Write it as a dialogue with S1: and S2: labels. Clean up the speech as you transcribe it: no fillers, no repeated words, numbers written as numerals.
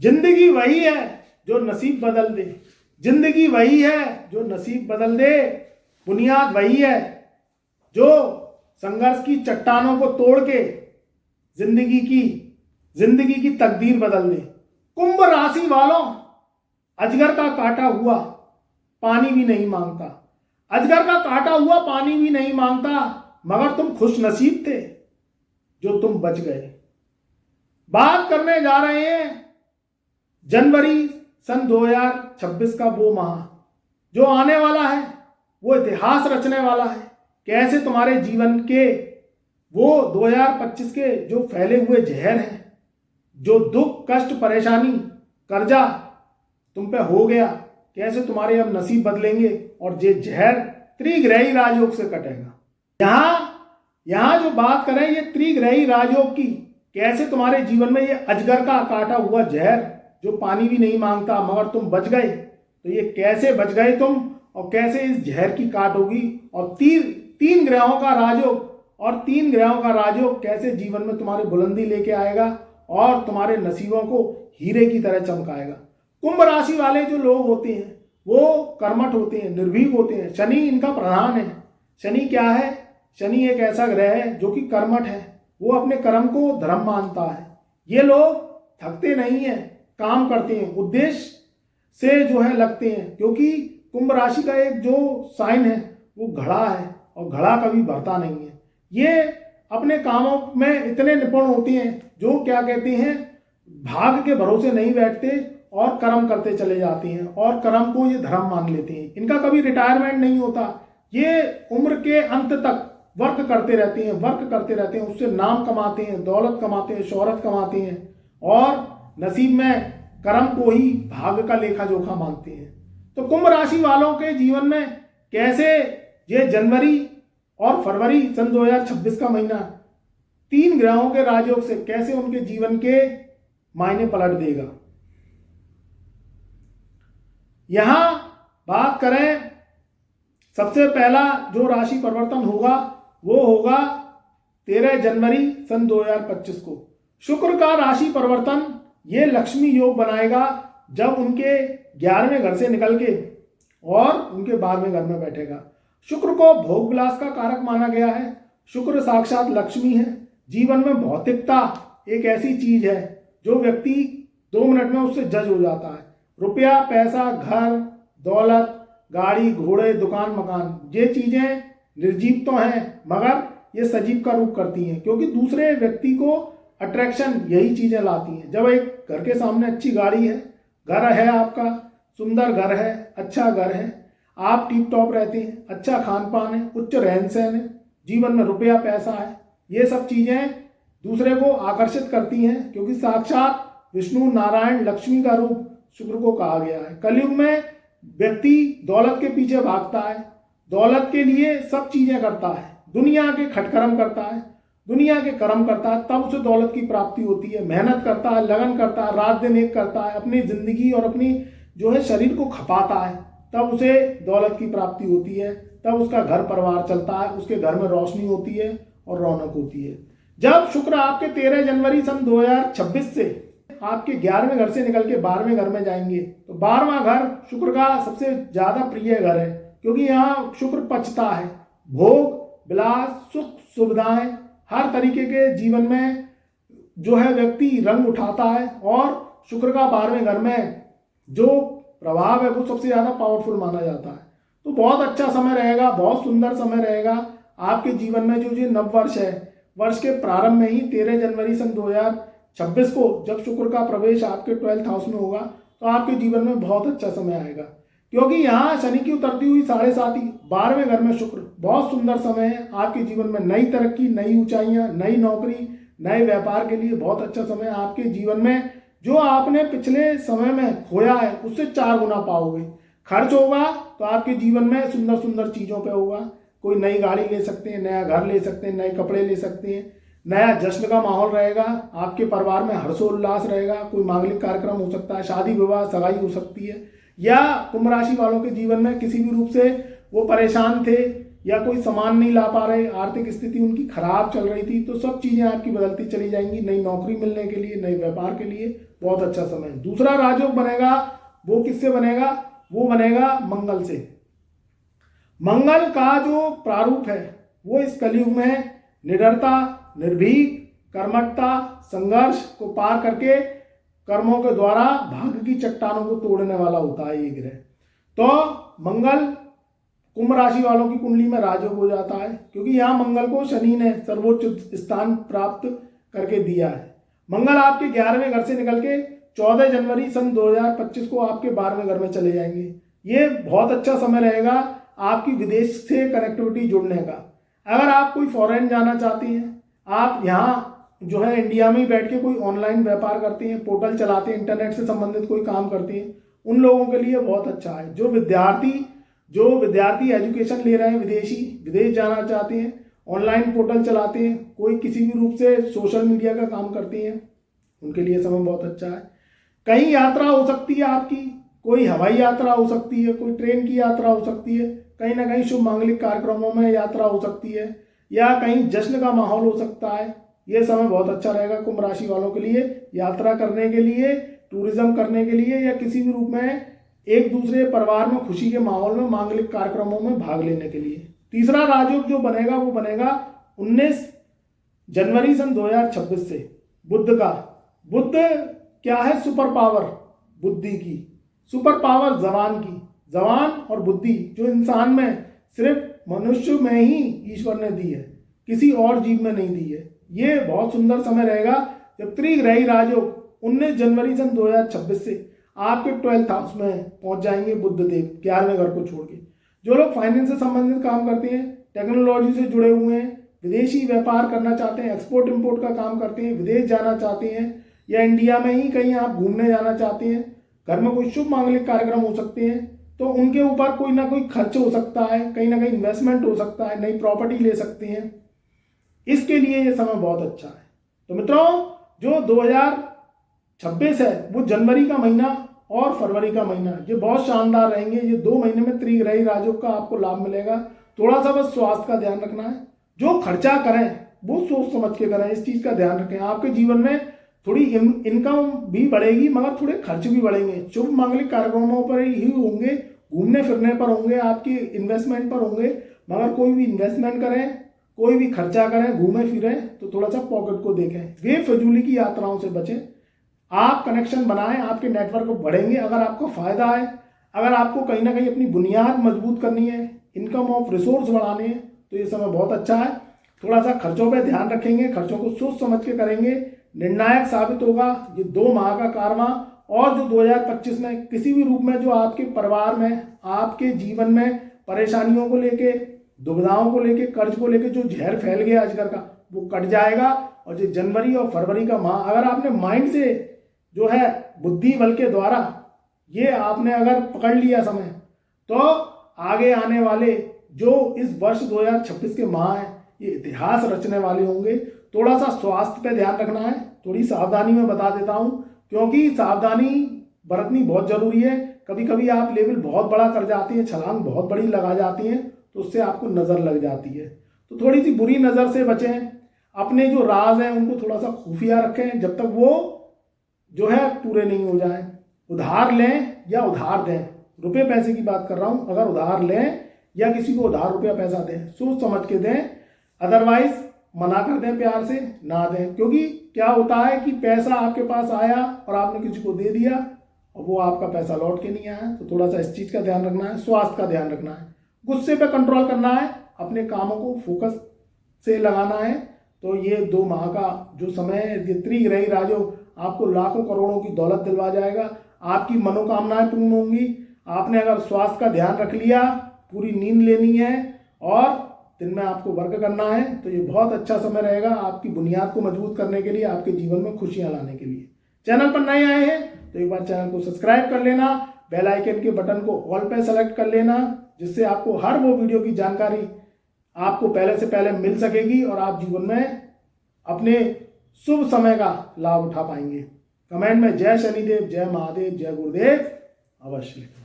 S1: जिंदगी वही है जो नसीब बदल दे, जिंदगी वही है जो नसीब बदल दे, बुनियाद वही है जो संघर्ष की चट्टानों को तोड़ के जिंदगी की तकदीर बदल दे। कुंभ राशि वालों, अजगर का काटा हुआ पानी भी नहीं मांगता, अजगर का काटा हुआ पानी भी नहीं मांगता, मगर तुम खुश नसीब थे जो तुम बच गए। बात करने जा रहे हैं जनवरी सन 2026 का वो माह जो आने वाला है, वो इतिहास रचने वाला है। कैसे तुम्हारे जीवन के वो 2025 के जो फैले हुए जहर हैं, जो दुख कष्ट परेशानी कर्जा तुम पे हो गया, कैसे तुम्हारे अब नसीब बदलेंगे और ये जहर त्रिग्रही राजयोग से कटेगा। यहां जो बात करें ये त्रिग्रही राजयोग की, कैसे तुम्हारे जीवन में ये अजगर का काटा हुआ जहर जो पानी भी नहीं मांगता मगर तुम बच गए, तो ये कैसे बच गए तुम और कैसे इस जहर की काट होगी। और तीन ग्रहों का राजयोग, और 3 ग्रहों का राजयोग कैसे जीवन में तुम्हारी बुलंदी लेके आएगा और तुम्हारे नसीबों को हीरे की तरह चमकाएगा। कुंभ राशि वाले जो लोग होते हैं वो कर्मठ होते हैं, निर्भीक होते हैं। शनि इनका प्रधान है। शनि क्या है? शनि एक ऐसा ग्रह है जो कि कर्मठ है, वो अपने कर्म को धर्म मानता है। ये लोग थकते नहीं हैं, काम करते हैं, उद्देश्य से जो है लगते हैं, क्योंकि कुंभ राशि का एक जो साइन है वो घड़ा है और घड़ा कभी भरता नहीं है। ये अपने कामों में इतने निपुण होते हैं जो क्या कहते हैं, भाग के भरोसे नहीं बैठते और कर्म करते चले जाते हैं और कर्म को ये धर्म मान लेते हैं। इनका कभी रिटायरमेंट नहीं होता, ये उम्र के अंत तक वर्क करते रहते हैं, उससे नाम कमाते हैं, दौलत कमाते हैं, शोहरत कमाते हैं और नसीब में कर्म को ही भाग्य का लेखा जोखा मानते हैं। तो कुंभ राशि वालों के जीवन में कैसे ये जनवरी और फरवरी सन 2026 का महीना 3 ग्रहों के राजयोग से कैसे उनके जीवन के मायने पलट देगा। यहां बात करें, सबसे पहला जो राशि परिवर्तन होगा वो होगा 13 जनवरी सन 2025 को। शुक्र का राशि परिवर्तन ये लक्ष्मी योग बनाएगा जब उनके 11वें घर से निकल के और उनके 12वें घर में बैठेगा। शुक्र को भोग विलास का कारक माना गया है। शुक्र साक्षात लक्ष्मी है। जीवन में भौतिकता एक ऐसी चीज है जो व्यक्ति 2 मिनट में उससे जज हो जाता है। रुपया पैसा घर दौलत गाड़ी घोड़े दुकान मकान, ये चीजें निर्जीव तो हैं मगर ये सजीव का रूप करती हैं, क्योंकि दूसरे व्यक्ति को अट्रैक्शन यही चीजें लाती हैं। जब एक घर के सामने अच्छी गाड़ी है, घर है आपका, सुंदर घर है, अच्छा घर है, आप टिप टॉप रहते हैं, अच्छा खान पान है, उच्च रहन सहन है, जीवन में रुपया पैसा है, ये सब चीजें दूसरे को आकर्षित करती हैं, क्योंकि साक्षात विष्णु नारायण लक्ष्मी का रूप शुक्र को कहा गया है। कलयुग में व्यक्ति दौलत के पीछे भागता है, दौलत के लिए सब चीजें करता है, दुनिया के खटकर्म करता है, दुनिया के कर्म करता है, तब उसे दौलत की प्राप्ति होती है। मेहनत करता है, लगन करता है, रात दिन एक करता है, अपनी जिंदगी और अपनी जो है शरीर को खपाता है, तब उसे दौलत की प्राप्ति होती है, तब उसका घर परिवार चलता है, उसके घर में रोशनी होती है और रौनक होती है। जब शुक्र आपके 13 जनवरी सन 2026 से आपके 11वें घर से निकल के 12वें घर में जाएंगे, तो 12वां घर शुक्र का सबसे ज्यादा प्रिय घर है, क्योंकि यहाँ शुक्र पचता है। भोग विलास सुख सुविधाएं हर तरीके के जीवन में जो है व्यक्ति रंग उठाता है, और शुक्र का 12वें घर में जो प्रभाव है वो सबसे ज्यादा पावरफुल माना जाता है। तो बहुत अच्छा समय रहेगा, बहुत सुंदर समय रहेगा आपके जीवन में। जो नव वर्ष है, वर्ष के प्रारंभ में ही 13 जनवरी सन 2026 को जब शुक्र का प्रवेश आपके 12th हाउस में होगा, तो आपके जीवन में बहुत अच्छा समय आएगा, क्योंकि यहाँ शनि की उतरती हुई 7.5 12वें घर में शुक्र बहुत सुंदर समय है। आपके जीवन में नई तरक्की, नई ऊंचाइयां, नई नौकरी, नए व्यापार के लिए बहुत अच्छा समय। आपके जीवन में जो आपने पिछले समय में खोया है उससे 4 गुना पाओगे। खर्च होगा तो आपके जीवन में सुंदर सुंदर चीजों पे होगा। कोई नई गाड़ी ले सकते हैं, नया घर ले सकते हैं, नए कपड़े ले सकते हैं, नया जश्न का माहौल रहेगा, आपके परिवार में हर्षोल्लास रहेगा। कोई मांगलिक कार्यक्रम हो सकता है, शादी विवाह सगाई हो सकती है, या कुंभ राशि वालों के जीवन में किसी भी रूप से वो परेशान थे या कोई सामान नहीं ला पा रहे, आर्थिक स्थिति उनकी खराब चल रही थी, तो सब चीज़ें आपकी बदलती चली जाएंगी। नई नौकरी मिलने के लिए, नए व्यापार के लिए बहुत अच्छा समय है। दूसरा राजयोग बनेगा, वो किससे बनेगा? वो बनेगा मंगल से। मंगल का जो प्रारूप है वो इस कलयुग में निडरता, निर्भीक, कर्मठता, संघर्ष को पार करके कर्मों के द्वारा भाग्य की चट्टानों को तोड़ने वाला होता है ये ग्रह। तो मंगल कुंभ राशि वालों की कुंडली में राजयोग हो जाता है, क्योंकि यहाँ मंगल को शनि ने सर्वोच्च स्थान प्राप्त करके दिया है। मंगल आपके 11वें घर से निकल के 14 जनवरी सन 2025 को आपके 12वें घर में चले जाएंगे। ये बहुत अच्छा समय रहेगा आपकी विदेश से कनेक्टिविटी जुड़ने का। अगर आप कोई फॉरेन जाना चाहती हैं, आप यहाँ जो है इंडिया में ही बैठ के कोई ऑनलाइन व्यापार करती हैं, पोर्टल चलाते हैं, इंटरनेट से संबंधित कोई काम करती हैं, उन लोगों के लिए बहुत अच्छा है। जो विद्यार्थी एजुकेशन ले रहे हैं, विदेश जाना चाहते हैं, ऑनलाइन पोर्टल चलाते हैं, कोई किसी भी रूप से सोशल मीडिया का काम करती हैं, उनके लिए समय बहुत अच्छा है। कहीं यात्रा हो सकती है आपकी, कोई हवाई यात्रा हो सकती है, कोई ट्रेन की यात्रा हो सकती है, कहीं ना कहीं शुभ मांगलिक कार्यक्रमों में यात्रा हो सकती है, या कहीं जश्न का माहौल हो सकता है। ये समय बहुत अच्छा रहेगा कुंभ राशि वालों के लिए, यात्रा करने के लिए, टूरिज्म करने के लिए, या किसी भी रूप में एक दूसरे परिवार में खुशी के माहौल में मांगलिक कार्यक्रमों में भाग लेने के लिए। तीसरा राजयोग जो बनेगा वो बनेगा 19 जनवरी सन 2026 से बुध का। बुध क्या है? सुपर पावर, बुद्धि की सुपर पावर, जवान की, जवान और बुद्धि जो इंसान में सिर्फ मनुष्य में ही ईश्वर ने दी है, किसी और जीव में नहीं दी है। ये बहुत सुंदर समय रहेगा जब त्रिग्रही राजयोग 19 जनवरी सन 2026 से आपके 12th हाउस में पहुंच जाएंगे बुध देव, 11वें घर को छोड़ के। जो लोग फाइनेंस से संबंधित काम करते हैं, टेक्नोलॉजी से जुड़े हुए हैं, विदेशी व्यापार करना चाहते हैं, एक्सपोर्ट इंपोर्ट का काम करते हैं, विदेश जाना चाहते हैं, या इंडिया में ही कहीं आप घूमने जाना चाहते हैं, घर में कोई शुभ मांगलिक कार्यक्रम हो सकते हैं, तो उनके ऊपर कोई ना कोई खर्च हो सकता है, कहीं ना कहीं इन्वेस्टमेंट हो सकता है, नई प्रॉपर्टी ले सकते हैं। इसके लिए ये समय बहुत अच्छा है। तो मित्रों, जो 2026 है वो जनवरी का महीना और फरवरी का महीना ये बहुत शानदार रहेंगे। ये 2 महीने में त्रिग्रही राजयोग का आपको लाभ मिलेगा। थोड़ा सा बस स्वास्थ्य का ध्यान रखना है। जो खर्चा करें वो सोच समझ के करें, इस चीज़ का ध्यान रखें। आपके जीवन में थोड़ी इनकम भी बढ़ेगी, मगर थोड़े खर्च भी बढ़ेंगे। शुभ मांगलिक कार्यक्रमों पर ही होंगे, घूमने फिरने पर होंगे, आपकी इन्वेस्टमेंट पर होंगे। मगर कोई भी इन्वेस्टमेंट करें, कोई भी खर्चा करें, घूमें फिरें, तो थोड़ा सा पॉकेट को देखें। बेफजूली की यात्राओं से बचें। आप कनेक्शन बनाएं, आपके नेटवर्क बढ़ेंगे अगर आपको फायदा है। अगर आपको कहीं ना कहीं अपनी बुनियाद मजबूत करनी है, इनकम ऑफ रिसोर्स बढ़ाने हैं, तो ये समय बहुत अच्छा है। थोड़ा सा खर्चों पे ध्यान रखेंगे, खर्चों को सोच समझ के करेंगे, निर्णायक साबित होगा ये 2 माह का कारवा। और जो 2025 में किसी भी रूप में जो आपके परिवार में, आपके जीवन में परेशानियों को लेके, दुविधाओं को लेके, कर्ज को लेके जो जहर फैल गया अजगर का, वो कट जाएगा। और जो जनवरी और फरवरी का माह अगर आपने माइंड से जो है बुद्धि बल के द्वारा ये आपने अगर पकड़ लिया समय, तो आगे आने वाले जो इस वर्ष 2026 के माह हैं ये इतिहास रचने वाले होंगे। थोड़ा सा स्वास्थ्य पे ध्यान रखना है, थोड़ी सावधानी में बता देता हूँ, क्योंकि सावधानी बरतनी बहुत जरूरी है। कभी कभी आप लेवल बहुत बड़ा कर जाती हैं, छलांग बहुत बड़ी लगा जाती हैं, तो उससे आपको नज़र लग जाती है। तो थोड़ी सी बुरी नज़र से बचें। अपने जो राज हैं उनको थोड़ा सा खुफिया रखें जब तक वो जो है पूरे नहीं हो जाएं। उधार लें या उधार दें, रुपए पैसे की बात कर रहा हूं। अगर उधार लें या किसी को उधार रुपया पैसा दें, सोच समझ के दें, अदरवाइज मना कर दें, प्यार से ना दें। क्योंकि क्या होता है कि पैसा आपके पास आया और आपने किसी को दे दिया और वो आपका पैसा लौट के नहीं आया। तो थोड़ा सा इस चीज़ का ध्यान रखना है, स्वास्थ्य का ध्यान रखना है, गुस्से पे कंट्रोल करना है, अपने कामों को फोकस से लगाना है। तो ये 2 माह का जो समय है, ये त्रिग्रही राजयोग आपको लाखों करोड़ों की दौलत दिलवा जाएगा। आपकी मनोकामनाएं पूर्ण होंगी। आपने अगर स्वास्थ्य का ध्यान रख लिया, पूरी नींद लेनी है और दिन में आपको वर्क करना है, तो ये बहुत अच्छा समय रहेगा आपकी बुनियाद को मजबूत करने के लिए, आपके जीवन में खुशियां लाने के लिए। चैनल पर नए आए हैं तो एक बार चैनल को सब्सक्राइब कर लेना, बेल आइकन के बटन को ऑल पे सेलेक्ट कर लेना, जिससे आपको हर वो वीडियो की जानकारी आपको पहले से पहले मिल सकेगी और आप जीवन में अपने शुभ समय का लाभ उठा पाएंगे। कमेंट में जय शनिदेव, जय महादेव, जय गुरुदेव अवश्य लिखें।